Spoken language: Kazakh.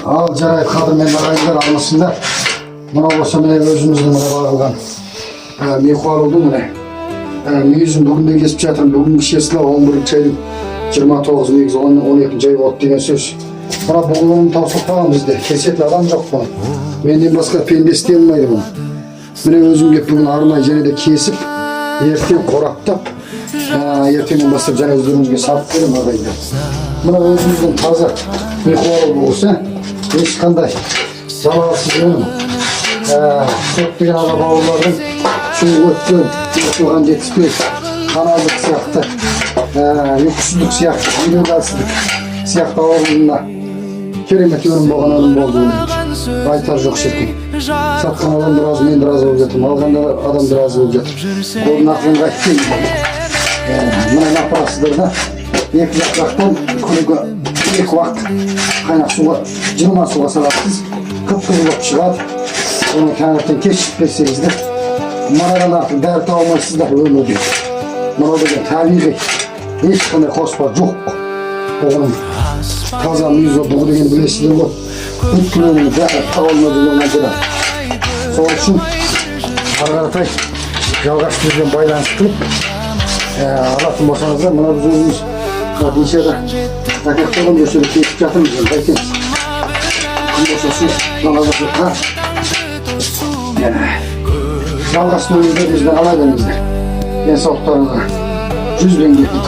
Al жарай қадірмен ағайындар алмасындар. Мына болса міне өзіміздің мына бағылған мейхуалудың міне мүйізін бүгінде кесіп жатырмын. Бүгінгі шесілі 11 айдың 29 негізі 12 жай болды деген сөз. Мына бұғылының таусылып қалған бізде. Кесетін адам жоқ бұны. Менден басқа пенде істей алмайды бұны. Міне өзім кеп бүгін арнайы және де кесіп, ертең қорақтап, ертеңнен бастап және өздеріңізге салып беремін ағайындар. Мына өзіміздің таза мейхуалы болса, ешқандай залалсыз өнім. Көптеген аға бауырлардың суы өткен, өтілған жетіспей, қаналдық сияқты, ұйқысыздық сияқты, үйдіңдалсыздық сияқты ауырынына керемет өнім болған өнім болды. Айтар жоқ шіркін. Сатқан адам разы, мен разы болып жатырмын. Алғанда адам разы болып жатыр. Қолын ақылын қайтпен. Мына апарасыздар да, екі жақтан күнігі екі уақыт қайнақ суға, жылма суға саласыз, қып-қызыл болып шығады. Оны таңертең кешіп берсеңіздер, мынадан артық дәрі таба алмайсыздар өмірде. Мынау деген табиғи, ешқандай қоспа жоқ. Оғының таза мүйізі бұғы деген білесіздер ғой. Бүткіл өнімі дәрі таба алмайды деген ажыра. Сол үшін ары қаратай жалғастырумен байланыстырып алатын болсаңыздар, мына біз өзіміз бейшада әкеттеген көшелі кесіп жатырмыз. Қайтеміз. Күн болса су жалғастырып жалғастыру өнімдер бізден ала беріңіздер. Денсаулықтарыңызға 100 бен кетіп